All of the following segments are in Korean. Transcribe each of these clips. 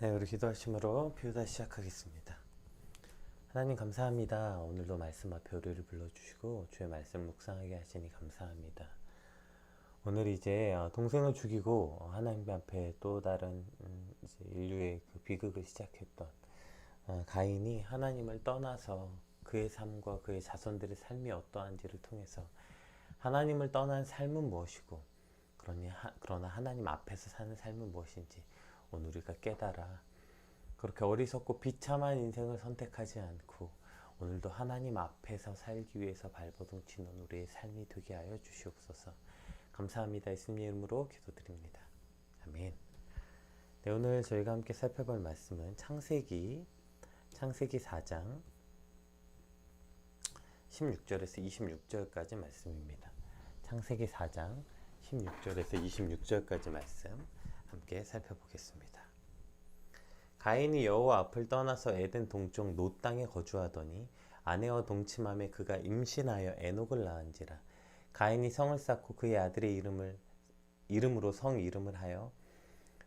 네, 우리 기도하심으로 표다 시작하겠습니다. 하나님 감사합니다. 오늘도 말씀 앞에 우리를 불러주시고 주의 말씀 묵상하게 하시니 감사합니다. 오늘 이제 동생을 죽이고 하나님 앞에 또 다른 이제 인류의 그 비극을 시작했던 가인이 하나님을 떠나서 그의 삶과 그의 자손들의 삶이 어떠한지를 통해서 하나님을 떠난 삶은 무엇이고 그러나 하나님 앞에서 사는 삶은 무엇인지 오늘 우리가 깨달아 그렇게 어리석고 비참한 인생을 선택하지 않고 오늘도 하나님 앞에서 살기 위해서 발버둥 치는 우리의 삶이 되게 하여 주시옵소서. 감사합니다. 예수님 이름으로 기도드립니다. 아멘. 네, 오늘 저희가 함께 살펴볼 말씀은 창세기 4장 16절에서 26절까지 말씀입니다. 창세기 4장 16절에서 26절까지 말씀 함께 살펴보겠습니다. 가인이 여호와 앞을 떠나서 에덴 동쪽 놋 땅에 거주하더니 아내와 동침함에 그가 임신하여 에녹을 낳은지라. 가인이 성을 쌓고 그의 아들의 이름으로 성 이름을 하여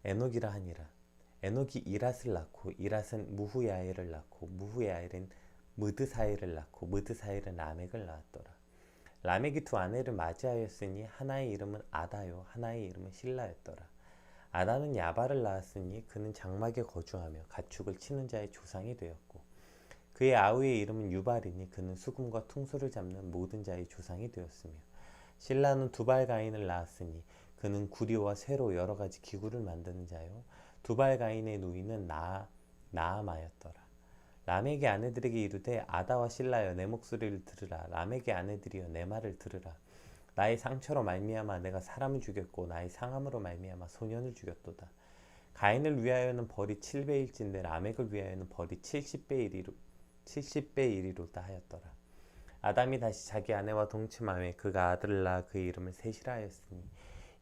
에녹이라 하니라. 에녹이 이랏을 낳고 이랏은 무후야엘을 낳고 무후야엘은 무드사엘을 낳고 무드사엘은 라멕을 낳았더라. 라멕이 두 아내를 맞이하였으니 하나의 이름은 아다요 하나의 이름은 실라였더라. 아다는 야발을 낳았으니 그는 장막에 거주하며 가축을 치는 자의 조상이 되었고 그의 아우의 이름은 유발이니 그는 수금과 퉁소를 잡는 모든 자의 조상이 되었으며 실라는 두발 가인을 낳았으니 그는 구리와 쇠로 여러 가지 기구를 만드는 자요 두발 가인의 누이는 나아마였더라. 라멕의 아내들에게 이르되 아다와 실라여 내 목소리를 들으라. 라멕의 아내들이여 내 말을 들으라. 나의 상처로 말미암아 내가 사람을 죽였고 나의 상함으로 말미암아 소년을 죽였도다. 가인을 위하여는 벌이 7배일진데 라멕을 위하여는 벌이 70배 1이로다 하였더라. 아담이 다시 자기 아내와 동침하며 그가 아들을 낳아 그의 이름을 셋이라 하였으니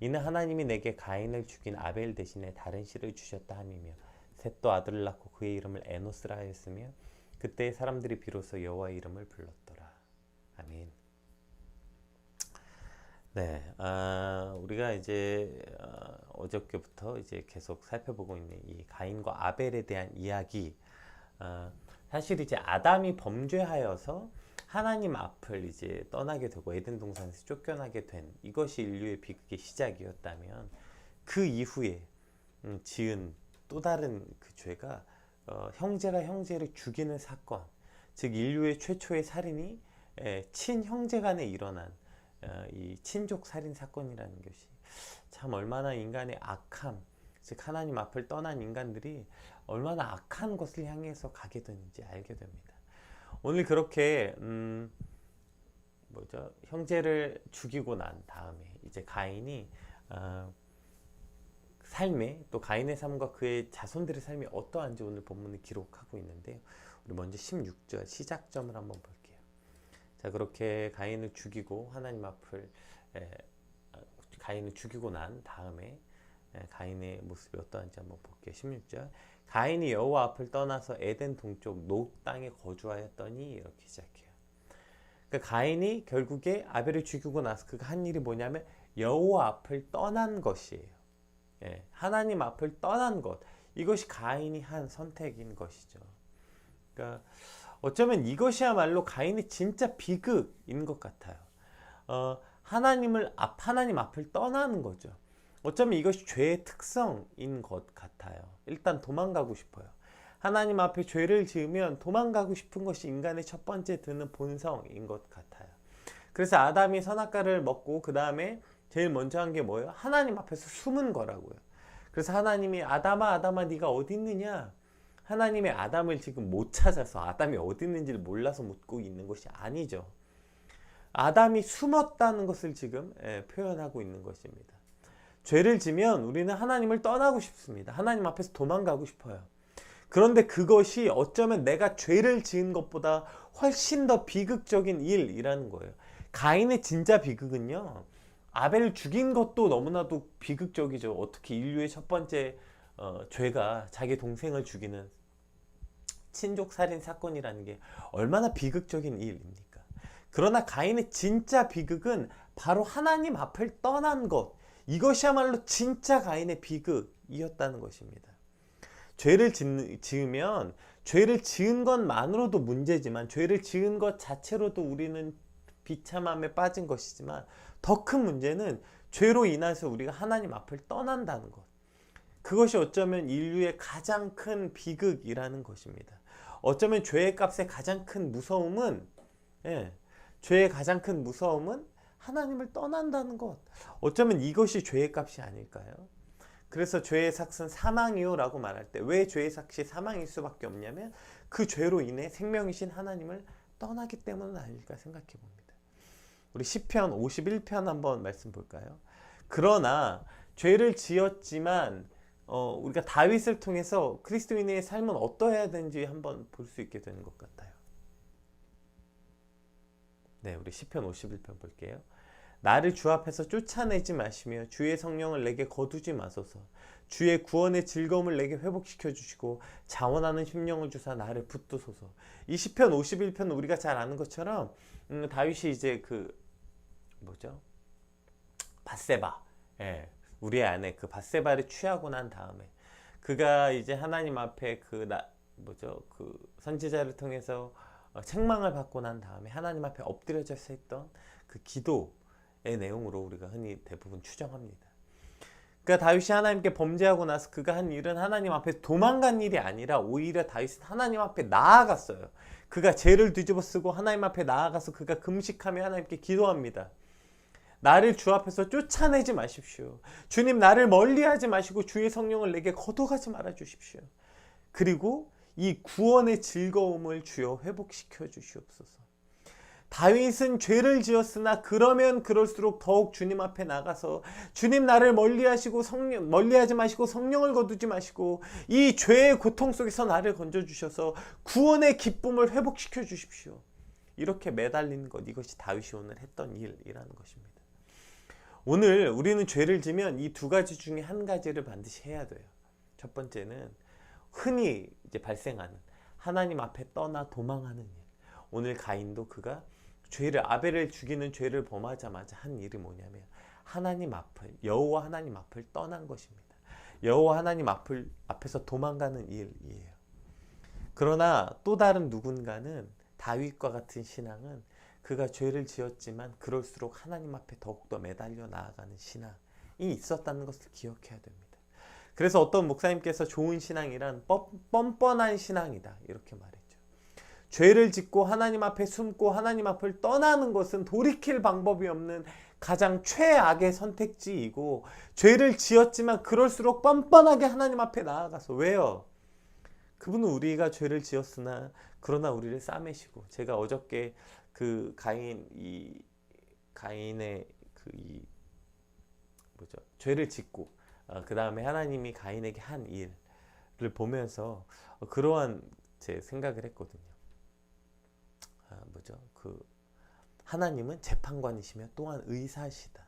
이는 하나님이 내게 가인을 죽인 아벨 대신에 다른 씨를 주셨다 함이며 셋도 아들을 낳고 그의 이름을 에노스라 하였으며 그때의 사람들이 비로소 여호와의 이름을 불렀더라. 아멘. 네, 우리가 이제 어저께부터 이제 계속 살펴보고 있는 이 가인과 아벨에 대한 이야기. 사실 이제 아담이 범죄하여서 하나님 앞을 이제 떠나게 되고 에덴 동산에서 쫓겨나게 된 이것이 인류의 비극의 시작이었다면 그 이후에 지은 또 다른 그 죄가 형제가 형제를 죽이는 사건, 즉 인류의 최초의 살인이 친형제간에 일어난 이 친족 살인 사건이라는 것이 참 얼마나 인간의 악함, 즉 하나님 앞을 떠난 인간들이 얼마나 악한 것을 향해서 가게 되는지 알게 됩니다. 오늘 그렇게 형제를 죽이고 난 다음에 이제 가인이 삶에 또 가인의 삶과 그의 자손들의 삶이 어떠한지 오늘 본문을 기록하고 있는데요. 우리 먼저 16절 시작점을 한번 볼게요. 자, 그렇게 가인을 죽이고 하나님 앞을 가인을 죽이고 난 다음에 가인의 모습이 어떠한지 한번 볼게요. 16절 가인이 여호와 앞을 떠나서 에덴 동쪽 놋 땅에 거주하였더니 이렇게 시작해요. 그러니까 가인이 결국에 아벨을 죽이고 나서 그가 한 일이 뭐냐면 여호와 앞을 떠난 것이에요. 하나님 앞을 떠난 것, 이것이 가인이 한 선택인 것이죠. 그러니까 어쩌면 이것이야말로 가인의 진짜 비극인 것 같아요. 하나님 앞을 떠나는 거죠. 어쩌면 이것이 죄의 특성인 것 같아요. 일단 도망가고 싶어요. 하나님 앞에 죄를 지으면 도망가고 싶은 것이 인간의 첫 번째 드는 본성인 것 같아요. 그래서 아담이 선악과를 먹고 그 다음에 제일 먼저 한 게 뭐예요? 하나님 앞에서 숨은 거라고요. 그래서 하나님이 아담아 네가 어디 있느냐? 하나님의 아담을 지금 못 찾아서 아담이 어디 있는지를 몰라서 묻고 있는 것이 아니죠. 아담이 숨었다는 것을 지금 표현하고 있는 것입니다. 죄를 지면 우리는 하나님을 떠나고 싶습니다. 하나님 앞에서 도망가고 싶어요. 그런데 그것이 어쩌면 내가 죄를 지은 것보다 훨씬 더 비극적인 일이라는 거예요. 가인의 진짜 비극은요, 아벨을 죽인 것도 너무나도 비극적이죠. 어떻게 인류의 첫 번째 죄가 자기 동생을 죽이는 친족 살인 사건이라는 게 얼마나 비극적인 일입니까? 그러나 가인의 진짜 비극은 바로 하나님 앞을 떠난 것, 이것이야말로 진짜 가인의 비극이었다는 것입니다. 죄를 지으면 죄를 지은 것만으로도 문제지만 죄를 지은 것 자체로도 우리는 비참함에 빠진 것이지만 더 큰 문제는 죄로 인해서 우리가 하나님 앞을 떠난다는 것. 그것이 어쩌면 인류의 가장 큰 비극이라는 것입니다. 어쩌면 죄의 값의 가장 큰 무서움은 죄의 가장 큰 무서움은 하나님을 떠난다는 것. 어쩌면 이것이 죄의 값이 아닐까요? 그래서 죄의 삭은 사망이요 라고 말할 때 왜 죄의 삭이 사망일 수밖에 없냐면 그 죄로 인해 생명이신 하나님을 떠나기 때문은 아닐까 생각해 봅니다. 우리 시편 51편 한번 말씀 볼까요? 그러나 죄를 지었지만 우리가 다윗을 통해서 그리스도인의 삶은 어떠해야 되는지 한번 볼 수 있게 되는 것 같아요. 네, 우리 시편 51편 볼게요. 나를 주 앞에서 쫓아내지 마시며 주의 성령을 내게 거두지 마소서. 주의 구원의 즐거움을 내게 회복시켜 주시고 자원하는 심령을 주사 나를 붙드소서. 이 시편 51편 우리가 잘 아는 것처럼 다윗이 이제 밧세바, 우리의 아내 그 밧세바를 취하고 난 다음에 그가 이제 하나님 앞에 그 선지자를 통해서 책망을 받고 난 다음에 하나님 앞에 엎드려져서 했던 그 기도의 내용으로 우리가 흔히 대부분 추정합니다. 그러니까 다윗이 하나님께 범죄하고 나서 그가 한 일은 하나님 앞에 도망간 일이 아니라 오히려 다윗은 하나님 앞에 나아갔어요. 그가 죄를 뒤집어 쓰고 하나님 앞에 나아가서 그가 금식하며 하나님께 기도합니다. 나를 주 앞에서 쫓아내지 마십시오. 주님, 나를 멀리하지 마시고 주의 성령을 내게 거둬가지 말아 주십시오. 그리고 이 구원의 즐거움을 주여 회복시켜 주시옵소서. 다윗은 죄를 지었으나 그러면 그럴수록 더욱 주님 앞에 나가서 주님, 나를 멀리하지 마시고 성령을 거두지 마시고 이 죄의 고통 속에서 나를 건져 주셔서 구원의 기쁨을 회복시켜 주십시오. 이렇게 매달리는 것, 이것이 다윗이 오늘 했던 일이라는 것입니다. 오늘 우리는 죄를 지면 이 두 가지 중에 한 가지를 반드시 해야 돼요. 첫 번째는 흔히 이제 발생하는 하나님 앞에 떠나 도망하는 일. 오늘 가인도 그가 아벨을 죽이는 죄를 범하자마자 한 일이 뭐냐면 여호와 하나님 앞을 떠난 것입니다. 여호와 하나님 앞에서 도망가는 일이에요. 그러나 또 다른 누군가는 다윗과 같은 신앙은 그가 죄를 지었지만 그럴수록 하나님 앞에 더욱더 매달려 나아가는 신앙이 있었다는 것을 기억해야 됩니다. 그래서 어떤 목사님께서 좋은 신앙이란 뻔뻔한 신앙이다 이렇게 말했죠. 죄를 짓고 하나님 앞에 숨고 하나님 앞을 떠나는 것은 돌이킬 방법이 없는 가장 최악의 선택지이고 죄를 지었지만 그럴수록 뻔뻔하게 하나님 앞에 나아가서 왜요? 그분은 우리가 죄를 지었으나 그러나 우리를 싸매시고 제가 어저께 그 가인의 죄를 짓고 그 다음에 하나님이 가인에게 한 일을 보면서 그러한 제 생각을 했거든요. 하나님은 재판관이시며 또한 의사시다.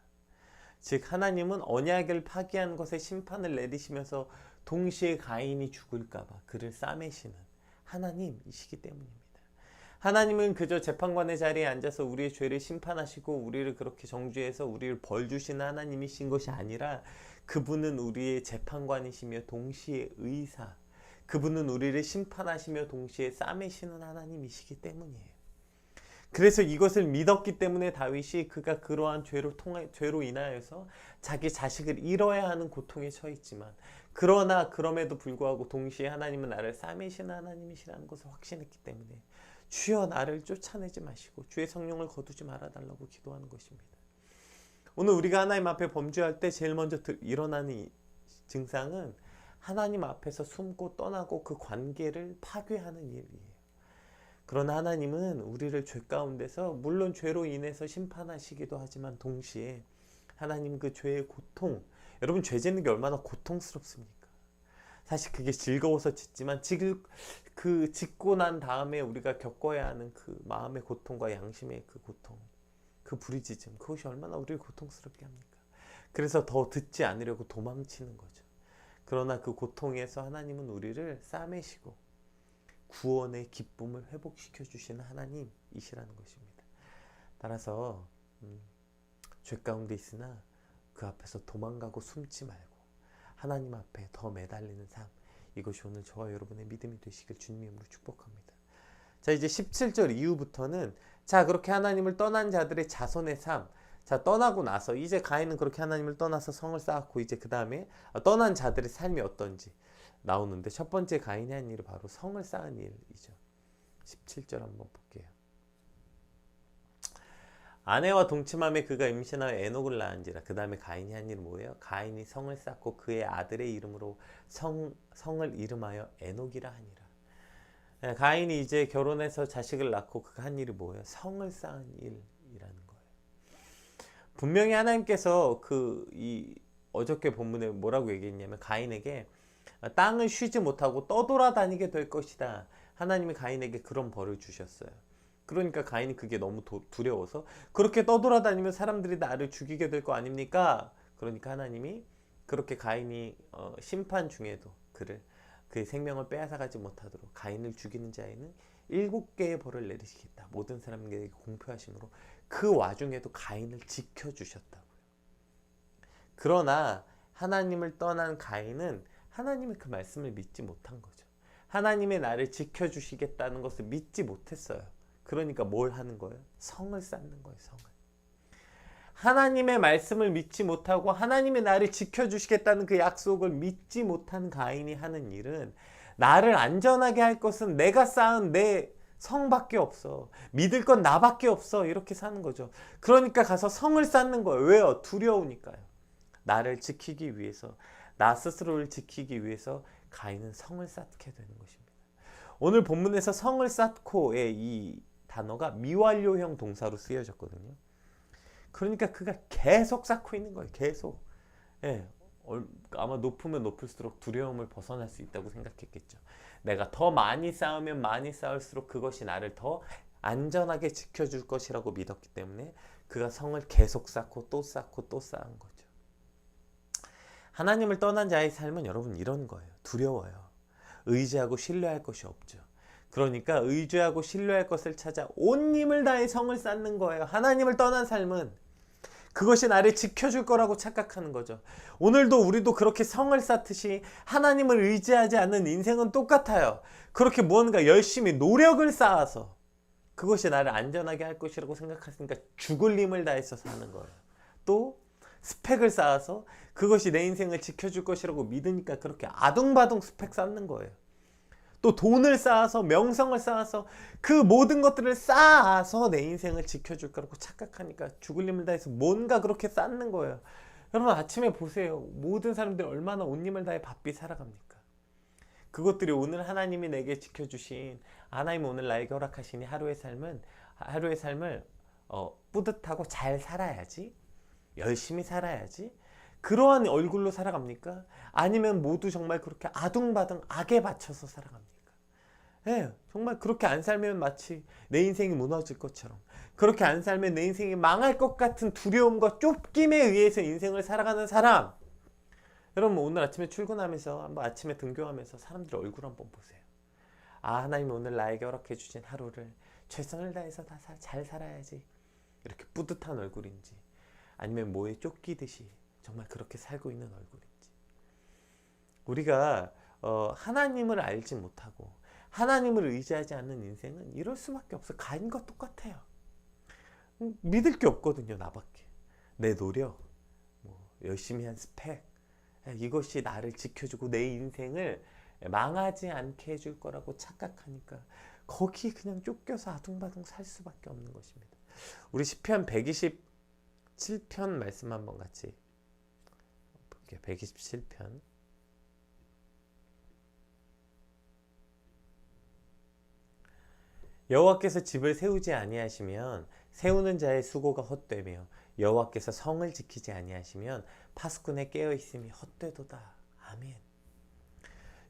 즉 하나님은 언약을 파기한 것에 심판을 내리시면서 동시에 가인이 죽을까봐 그를 싸매시는 하나님이시기 때문입니다. 하나님은 그저 재판관의 자리에 앉아서 우리의 죄를 심판하시고 우리를 그렇게 정죄해서 우리를 벌 주시는 하나님이신 것이 아니라 그분은 우리의 재판관이시며 동시에 의사, 그분은 우리를 심판하시며 동시에 싸매시는 하나님이시기 때문이에요. 그래서 이것을 믿었기 때문에 다윗이 그가 그러한 죄로 인하여서 자기 자식을 잃어야 하는 고통에 처했지만 그러나 그럼에도 불구하고 동시에 하나님은 나를 싸매시는 하나님이시라는 것을 확신했기 때문에 주여 나를 쫓아내지 마시고 주의 성령을 거두지 말아달라고 기도하는 것입니다. 오늘 우리가 하나님 앞에 범죄할 때 제일 먼저 일어나는 증상은 하나님 앞에서 숨고 떠나고 그 관계를 파괴하는 일이에요. 그러나 하나님은 우리를 죄 가운데서 물론 죄로 인해서 심판하시기도 하지만 동시에 하나님 그 죄의 고통, 여러분 죄 짓는 게 얼마나 고통스럽습니까? 사실 그게 즐거워서 짓지만 그 짓고 난 다음에 우리가 겪어야 하는 그 마음의 고통과 양심의 그 고통, 그 부르짖음, 그것이 얼마나 우리를 고통스럽게 합니까? 그래서 더 듣지 않으려고 도망치는 거죠. 그러나 그 고통에서 하나님은 우리를 싸매시고 구원의 기쁨을 회복시켜 주시는 하나님이시라는 것입니다. 따라서 죄 가운데 있으나 그 앞에서 도망가고 숨지 말고 하나님 앞에 더 매달리는 삶, 이것이 오늘 저와 여러분의 믿음이 되시길 주님의 이름으로 축복합니다. 자, 이제 17절 이후부터는 자, 그렇게 하나님을 떠난 자들의 자손의 삶, 자, 떠나고 나서 이제 가인은 그렇게 하나님을 떠나서 성을 쌓았고, 이제 그 다음에 떠난 자들의 삶이 어떤지 나오는데, 첫 번째 가인이 한 일이 바로 성을 쌓은 일이죠. 17절 한번 볼게요. 아내와 동침함에 그가 임신하여 에녹을 낳은지라. 그 다음에 가인이 한 일은 뭐예요? 가인이 성을 쌓고 그의 아들의 이름으로 성을 이름하여 에녹이라 하니라. 가인이 이제 결혼해서 자식을 낳고 그가 한 일이 뭐예요? 성을 쌓은 일이라는 거예요. 분명히 하나님께서 이 어저께 본문에 뭐라고 얘기했냐면, 가인에게 땅을 쉬지 못하고 떠돌아다니게 될 것이다. 하나님이 가인에게 그런 벌을 주셨어요. 그러니까 가인이 그게 너무 두려워서, 그렇게 떠돌아다니면 사람들이 나를 죽이게 될 거 아닙니까? 그러니까 하나님이 그렇게 가인이 심판 중에도 그의 생명을 빼앗아가지 못하도록 가인을 죽이는 자에는 7개의 벌을 내리시겠다. 모든 사람에게 공표하심으로 그 와중에도 가인을 지켜주셨다고요. 그러나 하나님을 떠난 가인은 하나님의 그 말씀을 믿지 못한 거죠. 하나님의 나를 지켜주시겠다는 것을 믿지 못했어요. 그러니까 뭘 하는 거예요? 성을 쌓는 거예요. 성을. 하나님의 말씀을 믿지 못하고 하나님의 나를 지켜주시겠다는 그 약속을 믿지 못한 가인이 하는 일은, 나를 안전하게 할 것은 내가 쌓은 내 성밖에 없어, 믿을 건 나밖에 없어, 이렇게 사는 거죠. 그러니까 가서 성을 쌓는 거예요. 왜요? 두려우니까요. 나를 지키기 위해서, 나 스스로를 지키기 위해서 가인은 성을 쌓게 되는 것입니다. 오늘 본문에서 성을 쌓고의 이 단어가 미완료형 동사로 쓰여졌거든요. 그러니까 그가 계속 쌓고 있는 거예요. 계속. 예, 아마 높으면 높을수록 두려움을 벗어날 수 있다고 생각했겠죠. 내가 더 많이 쌓으면 많이 쌓을수록 그것이 나를 더 안전하게 지켜줄 것이라고 믿었기 때문에 그가 성을 계속 쌓고 또 쌓고 또 쌓은 거죠. 하나님을 떠난 자의 삶은 여러분 이런 거예요. 두려워요. 의지하고 신뢰할 것이 없죠. 그러니까 의지하고 신뢰할 것을 찾아 온 힘을 다해 성을 쌓는 거예요. 하나님을 떠난 삶은 그것이 나를 지켜줄 거라고 착각하는 거죠. 오늘도 우리도 그렇게 성을 쌓듯이 하나님을 의지하지 않는 인생은 똑같아요. 그렇게 무언가 열심히 노력을 쌓아서 그것이 나를 안전하게 할 것이라고 생각하니까 죽을 힘을 다해서 사는 거예요. 또 스펙을 쌓아서 그것이 내 인생을 지켜줄 것이라고 믿으니까 그렇게 아둥바둥 스펙 쌓는 거예요. 또 돈을 쌓아서, 명성을 쌓아서, 그 모든 것들을 쌓아서 내 인생을 지켜줄 거라고 착각하니까 죽을 힘을 다해서 뭔가 그렇게 쌓는 거예요. 여러분 아침에 보세요. 모든 사람들이 얼마나 온 힘을 다해 바삐 살아갑니까? 그것들이 오늘 하나님이 내게 지켜주신, 하나님 오늘 나에게 허락하시니 하루의 삶을 뿌듯하고 잘 살아야지, 열심히 살아야지, 그러한 얼굴로 살아갑니까? 아니면 모두 정말 그렇게 아둥바둥 악에 받쳐서 살아갑니까? 예, 정말 그렇게 안 살면 마치 내 인생이 무너질 것처럼, 그렇게 안 살면 내 인생이 망할 것 같은 두려움과 쫓김에 의해서 인생을 살아가는 사람. 여러분 오늘 아침에 출근하면서, 한번 아침에 등교하면서 사람들 얼굴 한번 보세요. 아, 하나님이 오늘 나에게 허락해 주신 하루를 최선을 다해서 다 잘 살아야지, 이렇게 뿌듯한 얼굴인지, 아니면 뭐에 쫓기듯이 정말 그렇게 살고 있는 얼굴인지. 우리가 하나님을 알지 못하고 하나님을 의지하지 않는 인생은 이럴 수밖에 없어. 가인과 똑같아요. 믿을 게 없거든요. 나밖에. 내 노력, 열심히 한 스펙, 이것이 나를 지켜주고 내 인생을 망하지 않게 해줄 거라고 착각하니까 거기에 그냥 쫓겨서 아둥바둥 살 수밖에 없는 것입니다. 우리 시편 127편 말씀 한번 같이 볼게요. 127편. 여호와께서 집을 세우지 아니하시면 세우는 자의 수고가 헛되며, 여호와께서 성을 지키지 아니하시면 파수꾼의 깨어있음이 헛되도다. 아멘.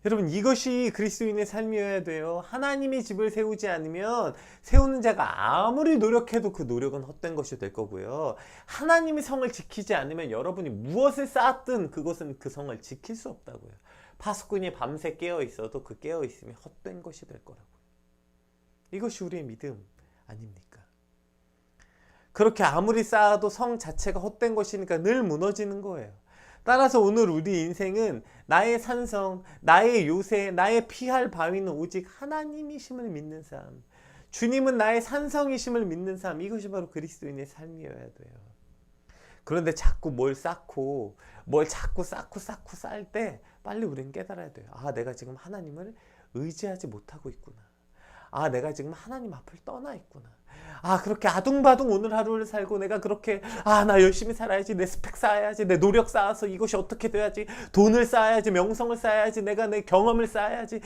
여러분 이것이 그리스도인의 삶이어야 돼요. 하나님이 집을 세우지 않으면 세우는 자가 아무리 노력해도 그 노력은 헛된 것이 될 거고요. 하나님이 성을 지키지 않으면 여러분이 무엇을 쌓았든 그것은 그 성을 지킬 수 없다고요. 파수꾼이 밤새 깨어있어도 그 깨어있음이 헛된 것이 될 거라고요. 이것이 우리의 믿음 아닙니까? 그렇게 아무리 쌓아도 성 자체가 헛된 것이니까 늘 무너지는 거예요. 따라서 오늘 우리 인생은 나의 산성, 나의 요새, 나의 피할 바위는 오직 하나님이심을 믿는 삶. 주님은 나의 산성이심을 믿는 삶. 이것이 바로 그리스도인의 삶이어야 돼요. 그런데 자꾸 뭘 쌓고 뭘 자꾸 쌓고 쌓을 때 빨리 우리는 깨달아야 돼요. 아, 내가 지금 하나님을 의지하지 못하고 있구나. 아, 내가 지금 하나님 앞을 떠나 있구나. 아, 그렇게 아둥바둥 오늘 하루를 살고 내가 그렇게 나 열심히 살아야지, 내 스펙 쌓아야지, 내 노력 쌓아서 이것이 어떻게 돼야지, 돈을 쌓아야지, 명성을 쌓아야지, 내가 내 경험을 쌓아야지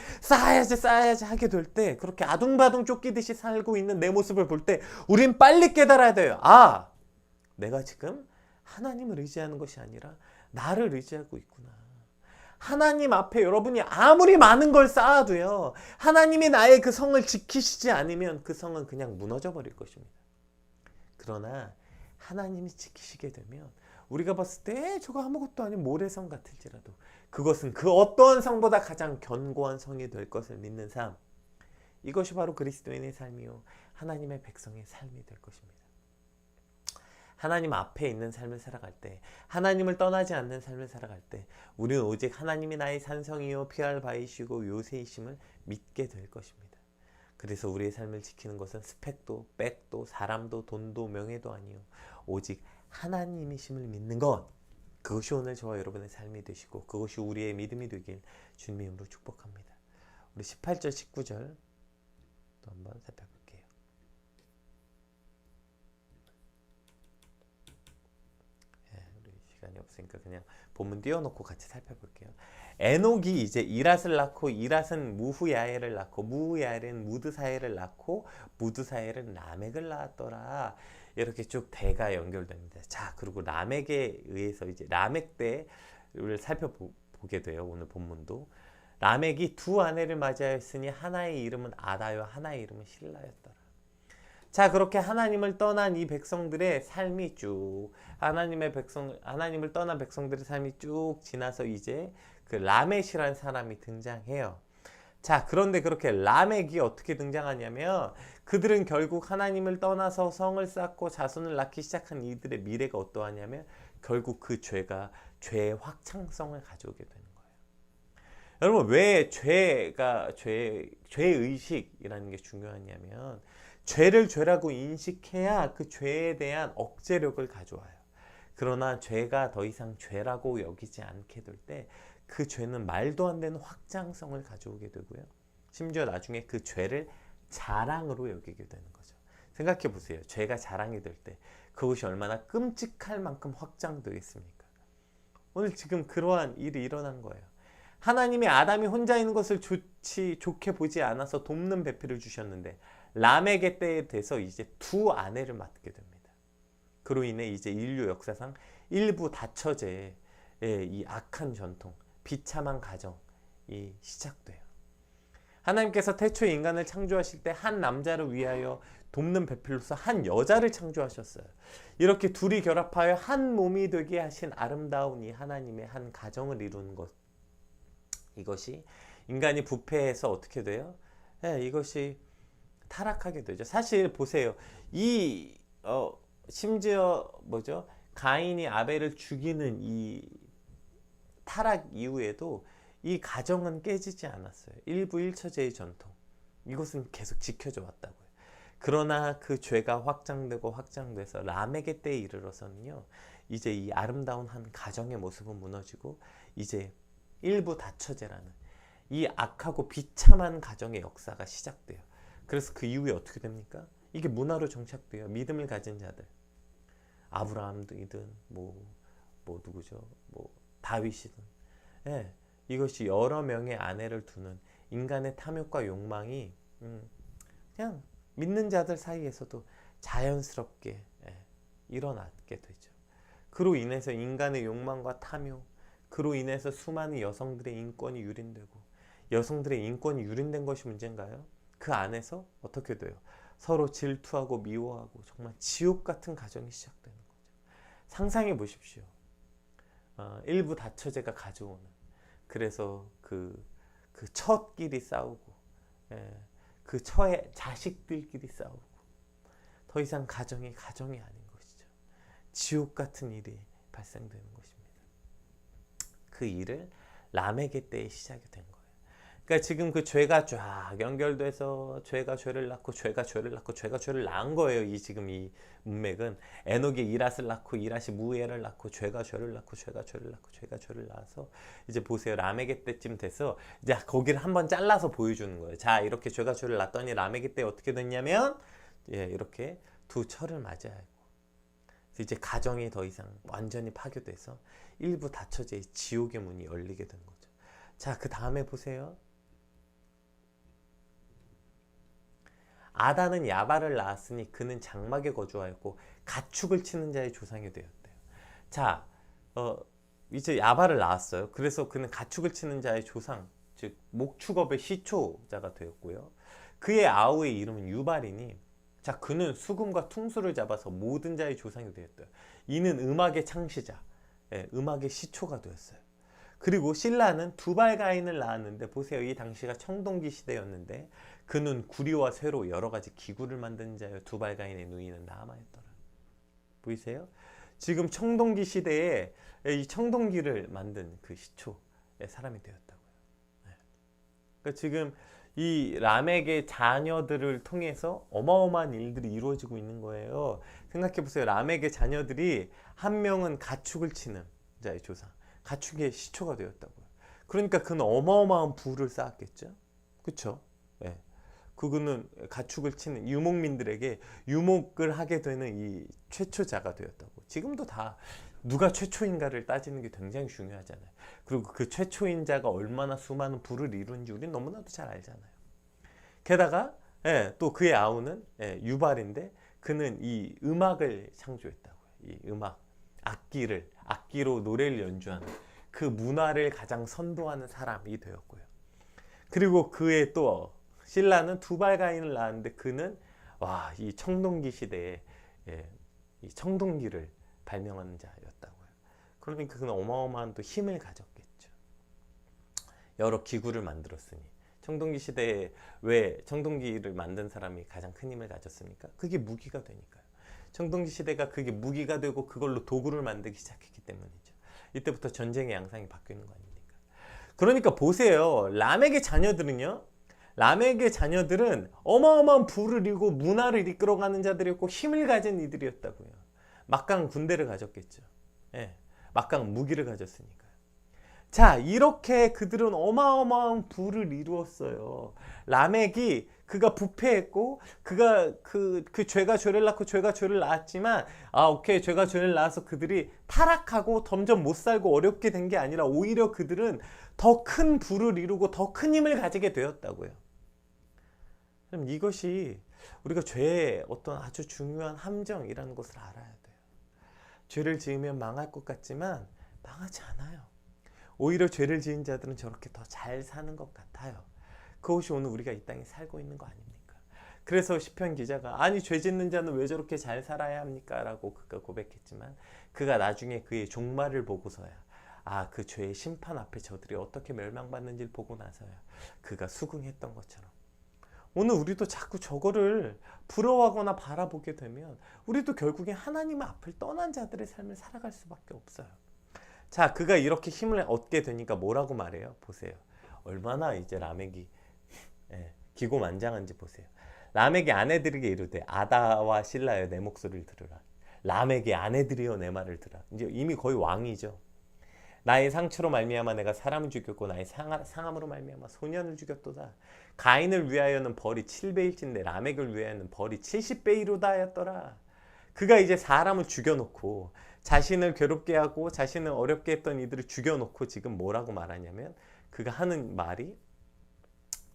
하게 될 때, 그렇게 아둥바둥 쫓기듯이 살고 있는 내 모습을 볼 때 우린 빨리 깨달아야 돼요. 아, 내가 지금 하나님을 의지하는 것이 아니라 나를 의지하고 있구나. 하나님 앞에 여러분이 아무리 많은 걸 쌓아도요, 하나님이 나의 그 성을 지키시지 않으면 그 성은 그냥 무너져 버릴 것입니다. 그러나 하나님이 지키시게 되면 우리가 봤을 때 저거 아무것도 아닌 모래성 같을지라도 그것은 그 어떠한 성보다 가장 견고한 성이 될 것을 믿는 삶. 이것이 바로 그리스도인의 삶이요, 하나님의 백성의 삶이 될 것입니다. 하나님 앞에 있는 삶을 살아갈 때, 하나님을 떠나지 않는 삶을 살아갈 때 우리는 오직 하나님이 나의 산성이요 피할 바위시고 요새이심을 믿게 될 것입니다. 그래서 우리의 삶을 지키는 것은 스펙도 백도 사람도 돈도 명예도 아니요, 오직 하나님이심을 믿는 것. 그것이 오늘 저와 여러분의 삶이 되시고 그것이 우리의 믿음이 되길 주님의 이름으로 축복합니다. 우리 18절 19절 또 한번 살펴볼게요. 시간이 없으니까 그냥 본문 띄워놓고 같이 살펴볼게요. 에녹이 이제 이랏을 낳고, 이랏은 무후야엘을 낳고, 무후야엘은 무드사엘을 낳고, 무드사엘은 라멕을 낳았더라. 이렇게 쭉 대가 연결됩니다. 자, 그리고 라멕에 의해서 이제 라멕 때를 살펴보게 돼요. 오늘 본문도 라멕이 두 아내를 맞이하였으니 하나의 이름은 아다요 하나의 이름은 실라였더라. 자, 그렇게 하나님을 떠난 이 백성들의 삶이 쭉 하나님을 떠난 백성들의 삶이 쭉 지나서 이제 그 라멕이라는 사람이 등장해요. 자, 그런데 그렇게 라멕이 어떻게 등장하냐면 그들은 결국 하나님을 떠나서 성을 쌓고 자손을 낳기 시작한 이들의 미래가 어떠하냐면 결국 그 죄가 죄의 확장성을 가져오게 되는 거예요. 여러분, 왜 죄의식이라는 게 중요하냐면 죄를 죄라고 인식해야 그 죄에 대한 억제력을 가져와요. 그러나 죄가 더 이상 죄라고 여기지 않게 될 때 그 죄는 말도 안 되는 확장성을 가져오게 되고요. 심지어 나중에 그 죄를 자랑으로 여기게 되는 거죠. 생각해 보세요. 죄가 자랑이 될 때 그것이 얼마나 끔찍할 만큼 확장되겠습니까? 오늘 지금 그러한 일이 일어난 거예요. 하나님이 아담이 혼자 있는 것을 좋게 보지 않아서 돕는 배필을 주셨는데 라멕의 때에 돼서 이제 두 아내를 맡게 됩니다. 그로 인해 이제 인류 역사상 일부 다처제의 이 악한 전통, 비참한 가정이 시작돼요. 하나님께서 태초에 인간을 창조하실 때 한 남자를 위하여 돕는 배필로서 한 여자를 창조하셨어요. 이렇게 둘이 결합하여 한 몸이 되게 하신 아름다운 이 하나님의 한 가정을 이루는 것, 이것이 인간이 부패해서 어떻게 돼요? 이것이 타락하게 되죠. 사실 보세요. 심지어 가인이 아벨을 죽이는 이 타락 이후에도 이 가정은 깨지지 않았어요. 일부 일처제의 전통, 이것은 계속 지켜져 왔다고요. 그러나 그 죄가 확장돼서 라멕의 때에 이르러서는요, 이제 이 아름다운 한 가정의 모습은 무너지고 이제 일부 다처제라는 이 악하고 비참한 가정의 역사가 시작돼요. 그래서 그 이후에 어떻게 됩니까? 이게 문화로 정착돼요. 믿음을 가진 자들, 아브라함이든 누구죠? 다윗이든, 이것이 여러 명의 아내를 두는 인간의 탐욕과 욕망이 그냥 믿는 자들 사이에서도 자연스럽게 일어나게 되죠. 그로 인해서 인간의 욕망과 탐욕, 그로 인해서 수많은 여성들의 인권이 유린되고, 여성들의 인권이 유린된 것이 문제인가요? 그 안에서 어떻게 돼요? 서로 질투하고 미워하고 정말 지옥 같은 가정이 시작되는 거죠. 상상해 보십시오. 일부 다처제가 가져오는, 그래서 그 처끼리 싸우고, 그 처의 자식들끼리 싸우고, 더 이상 가정이 아닌 것이죠. 지옥 같은 일이 발생되는 것입니다. 그 일을 라멕의 때에 시작이 된 거예요. 그러니까 지금 그 죄가 쫙 연결돼서 죄가 죄를 낳고 죄가 죄를 낳고 죄가 죄를 낳은 거예요. 이 지금 이 문맥은 에녹이 이랏을 낳고 이랏이 무엘을 낳고 죄가 죄를 낳고 죄가 죄를 낳고 죄가 죄를 낳아서 이제 보세요. 라멕의 때쯤 돼서 이제 거기를 한번 잘라서 보여주는 거예요. 자, 이렇게 죄가 죄를 낳더니 라멕의 때 어떻게 됐냐면 이렇게 두 철을 맞아야 하고 이제 가정이 더 이상 완전히 파괴돼서 일부 닫혀져 지옥의 문이 열리게 된 거죠. 자, 그 다음에 보세요. 아다는 야발을 낳았으니 그는 장막에 거주하였고 가축을 치는 자의 조상이 되었대요. 자, 이제 야발을 낳았어요. 그래서 그는 가축을 치는 자의 조상, 즉 목축업의 시초자가 되었고요. 그의 아우의 이름은 유발이니, 자, 그는 수금과 퉁수를 잡아서 모든 자의 조상이 되었대요. 이는 음악의 창시자, 음악의 시초가 되었어요. 그리고 실라는 두발가인을 낳았는데 보세요. 이 당시가 청동기 시대였는데 그는 구리와 쇠로 여러 가지 기구를 만드는 자여 두발가인의 누이는 나아마였더라. 보이세요? 지금 청동기 시대에 이 청동기를 만든 그 시초의 사람이 되었다고요. 그러니까 지금 이 라멕의 자녀들을 통해서 어마어마한 일들이 이루어지고 있는 거예요. 생각해 보세요. 라멕의 자녀들이 한 명은 가축을 치는 자의 조상, 가축의 시초가 되었다고요. 그러니까 그는 어마어마한 부를 쌓았겠죠. 그렇죠? 네. 그는 가축을 치는 유목민들에게 유목을 하게 되는 이 최초자가 되었다고. 지금도 다 누가 최초인가를 따지는 게 굉장히 중요하잖아요. 그리고 그 최초인자가 얼마나 수많은 부를 이룬지 우리는 너무나도 잘 알잖아요. 게다가 또 그의 아우는 유발인데 그는 이 음악을 창조했다고요. 이 음악, 악기로 노래를 연주하는 그 문화를 가장 선도하는 사람이 되었고요. 그리고 그의 또 실라는 두발가인을 낳았는데 그는 이 청동기 시대에 이 청동기를 발명하는 자였다고요. 그러니까 그는 어마어마한 또 힘을 가졌겠죠. 여러 기구를 만들었으니. 청동기 시대에 왜 청동기를 만든 사람이 가장 큰 힘을 가졌습니까? 그게 무기가 되니까요. 청동기 시대가 그게 무기가 되고 그걸로 도구를 만들기 시작했기 때문이죠. 이때부터 전쟁의 양상이 바뀌는 거 아닙니까? 그러니까 보세요. 라멕의 자녀들은 어마어마한 부를 이루고 문화를 이끌어가는 자들이었고 힘을 가진 이들이었다고요. 막강 군대를 가졌겠죠. 막강 무기를 가졌으니까요. 자, 이렇게 그들은 어마어마한 부를 이루었어요. 라멕이 그가 부패했고 그가 그 죄가 죄를 낳고 죄가 죄를 낳았지만 오케이, 죄가 죄를 낳아서 그들이 타락하고 점점 못 살고 어렵게 된 게 아니라 오히려 그들은 더 큰 부를 이루고 더 큰 힘을 가지게 되었다고요. 그럼 이것이 우리가 죄의 어떤 아주 중요한 함정이라는 것을 알아야 돼요. 죄를 지으면 망할 것 같지만 망하지 않아요. 오히려 죄를 지은 자들은 저렇게 더 잘 사는 것 같아요. 그것이 오늘 우리가 이 땅에 살고 있는 거 아닙니까? 그래서 시편 기자가 아니 죄 짓는 자는 왜 저렇게 잘 살아야 합니까? 라고 그가 고백했지만 그가 나중에 그의 종말을 보고서야 그 죄의 심판 앞에 저들이 어떻게 멸망받는지를 보고 나서야 그가 수긍했던 것처럼 오늘 우리도 자꾸 저거를 부러워하거나 바라보게 되면 우리도 결국에 하나님 앞을 떠난 자들의 삶을 살아갈 수밖에 없어요. 자, 그가 이렇게 힘을 얻게 되니까 뭐라고 말해요? 보세요. 얼마나 이제 라멕이 기고만장한지 보세요. 라멕의 아내들에게 이르되 아다와 실라여 내 목소리를 들으라. 라멕의 아내들이여 내 말을 들으라. 이제 이미 거의 왕이죠. 나의 상처로 말미암아 내가 사람을 죽였고 나의 상함으로 말미암아 소년을 죽였도다. 가인을 위하여는 벌이 7배일진데 라멕을 위하여는 벌이 70배이로다 하였더라. 그가 이제 사람을 죽여놓고 자신을 괴롭게 하고 자신을 어렵게 했던 이들을 죽여놓고 지금 뭐라고 말하냐면 그가 하는 말이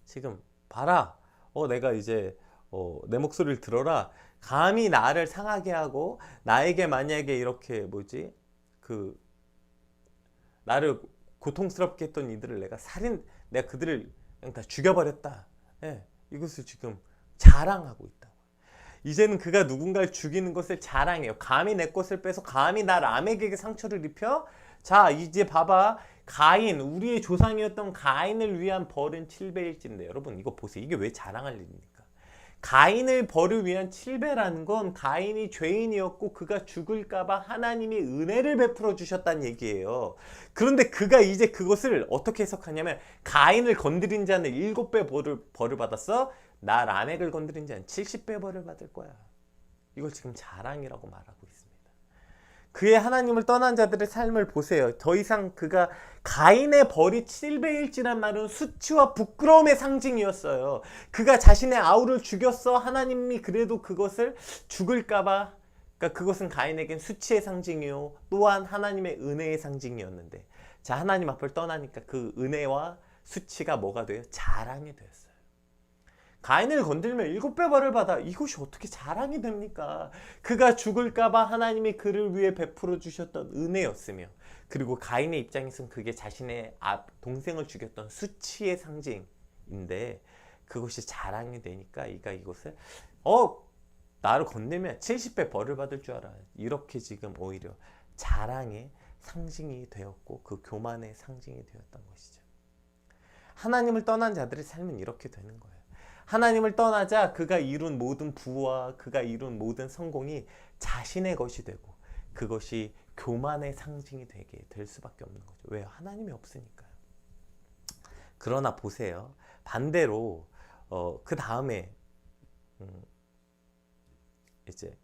지금 봐라. 내가 이제 내 목소리를 들어라. 감히 나를 상하게 하고 나에게 만약에 이렇게 나를 고통스럽게 했던 이들을 내가 그들을 그냥 다 죽여버렸다. 이것을 지금 자랑하고 있다고. 이제는 그가 누군가를 죽이는 것을 자랑해요. 감히 내 것을 빼서 감히 나 라멕에게 상처를 입혀? 자, 이제 봐봐. 우리의 조상이었던 가인을 위한 벌은 7배일진데 여러분 이거 보세요. 이게 왜 자랑할 일입니까? 가인을 벌을 위한 칠배라는 건 가인이 죄인이었고 그가 죽을까봐 하나님이 은혜를 베풀어 주셨다는 얘기예요. 그런데 그가 이제 그것을 어떻게 해석하냐면 가인을 건드린 자는 7배 벌을 받았어. 나 라멕을 건드린 자는 70배 벌을 받을 거야. 이걸 지금 자랑이라고 말하고 있습니다. 그의 하나님을 떠난 자들의 삶을 보세요. 더 이상 그가 가인의 벌이 7배일지란 말은 수치와 부끄러움의 상징이었어요. 그가 자신의 아우를 죽였어. 하나님이 그래도 그것을 죽을까봐, 그러니까 그것은 가인에겐 수치의 상징이요 또한 하나님의 은혜의 상징이었는데, 자, 하나님 앞을 떠나니까 그 은혜와 수치가 뭐가 돼요? 자랑이 되었어요. 가인을 건들면 7배 벌을 받아. 이것이 어떻게 자랑이 됩니까? 그가 죽을까봐 하나님이 그를 위해 베풀어 주셨던 은혜였으며, 그리고 가인의 입장에서는 그게 자신의 동생을 죽였던 수치의 상징인데, 그것이 자랑이 되니까 이것을 나를 건들면 70배 벌을 받을 줄 알아. 이렇게 지금 오히려 자랑의 상징이 되었고 그 교만의 상징이 되었던 것이죠. 하나님을 떠난 자들의 삶은 이렇게 되는 거예요. 하나님을 떠나자 그가 이룬 모든 부와 그가 이룬 모든 성공이 자신의 것이 되고 그것이 교만의 상징이 되게 될 수밖에 없는 거죠. 왜요? 하나님이 없으니까요. 그러나 보세요. 반대로 그 다음에 이제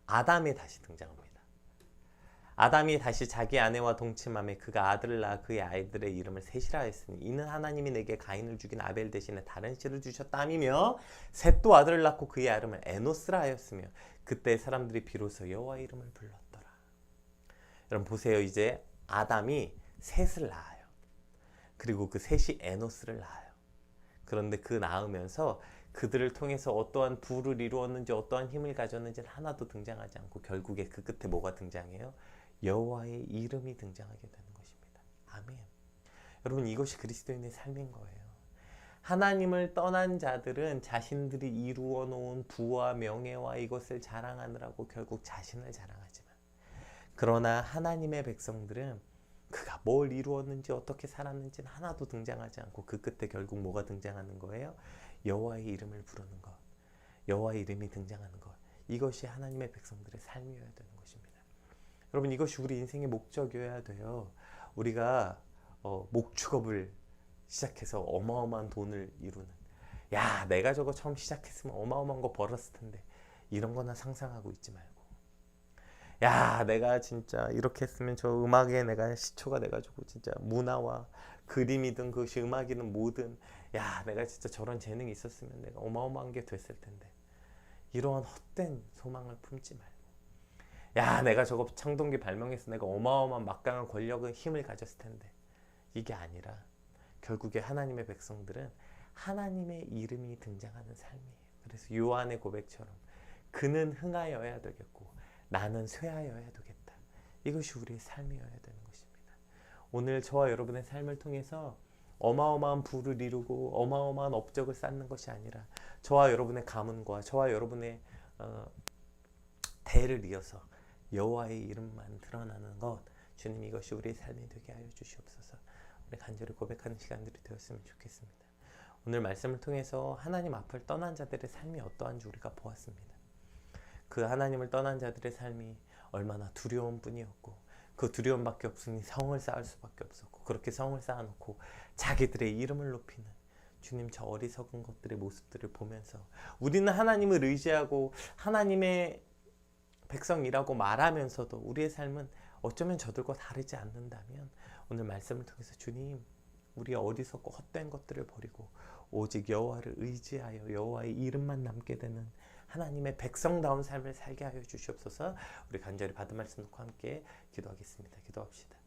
아담이 다시 등장합니다. 아담이 다시 자기 아내와 동침함에 그가 아들을 낳아 그의 아이들의 이름을 셋이라 했으니 이는 하나님이 내게 가인을 죽인 아벨 대신에 다른 씨를 주셨다며, 셋도 아들을 낳고 그의 이름을 에노스라 하였으며 그때 사람들이 비로소 여호와의 이름을 불렀더라. 여러분 보세요. 이제 아담이 셋을 낳아요. 그리고 그 셋이 에노스를 낳아요. 그런데 그 낳으면서 그들을 통해서 어떠한 부를 이루었는지 어떠한 힘을 가졌는지는 하나도 등장하지 않고 결국에 그 끝에 뭐가 등장해요? 여호와의 이름이 등장하게 되는 것입니다. 아멘. 여러분 이것이 그리스도인의 삶인 거예요. 하나님을 떠난 자들은 자신들이 이루어 놓은 부와 명예와 이것을 자랑하느라고 결국 자신을 자랑하지만, 그러나 하나님의 백성들은 그가 뭘 이루었는지 어떻게 살았는지는 하나도 등장하지 않고 그 끝에 결국 뭐가 등장하는 거예요? 여호와의 이름을 부르는 것, 여호와의 이름이 등장하는 것. 이것이 하나님의 백성들의 삶이어야 되는 것입니다. 여러분 이것이 우리 인생의 목적이어야 돼요. 우리가 목축업을 시작해서 어마어마한 돈을 이루는, 야 내가 저거 처음 시작했으면 어마어마한 거 벌었을 텐데, 이런 거나 상상하고 있지 말고, 야 내가 진짜 이렇게 했으면 저 음악에 내가 시초가 돼가지고 진짜 문화와 그림이든 그것이 음악이든 뭐든, 야 내가 진짜 저런 재능이 있었으면 내가 어마어마한 게 됐을 텐데, 이러한 헛된 소망을 품지 말고, 야 내가 저거 청동기 발명해서 내가 어마어마한 막강한 권력과 힘을 가졌을 텐데, 이게 아니라 결국에 하나님의 백성들은 하나님의 이름이 등장하는 삶이에요. 그래서 요한의 고백처럼 그는 흥하여야 되겠고 나는 쇠하여야 되겠다. 이것이 우리의 삶이어야 되는 것입니다. 오늘 저와 여러분의 삶을 통해서 어마어마한 부를 이루고 어마어마한 업적을 쌓는 것이 아니라 저와 여러분의 가문과 저와 여러분의 대를 이어서 여호와의 이름만 드러나는 것, 주님 이것이 우리의 삶이 되게 하여 주시옵소서. 우리 간절히 고백하는 시간들이 되었으면 좋겠습니다. 오늘 말씀을 통해서 하나님 앞을 떠난 자들의 삶이 어떠한지 우리가 보았습니다. 그 하나님을 떠난 자들의 삶이 얼마나 두려운 뿐이었고, 그 두려움밖에 없으니 성을 쌓을 수밖에 없었고, 그렇게 성을 쌓아놓고 자기들의 이름을 높이는 주님 저 어리석은 것들의 모습들을 보면서 우리는 하나님을 의지하고 하나님의 백성이라고 말하면서도 우리의 삶은 어쩌면 저들과 다르지 않는다면, 오늘 말씀을 통해서 주님 우리의 어리석고 헛된 것들을 버리고 오직 여호와를 의지하여 여호와의 이름만 남게 되는 하나님의 백성다운 삶을 살게 하여 주시옵소서. 우리 간절히 받은 말씀 놓고 함께 기도하겠습니다. 기도합시다.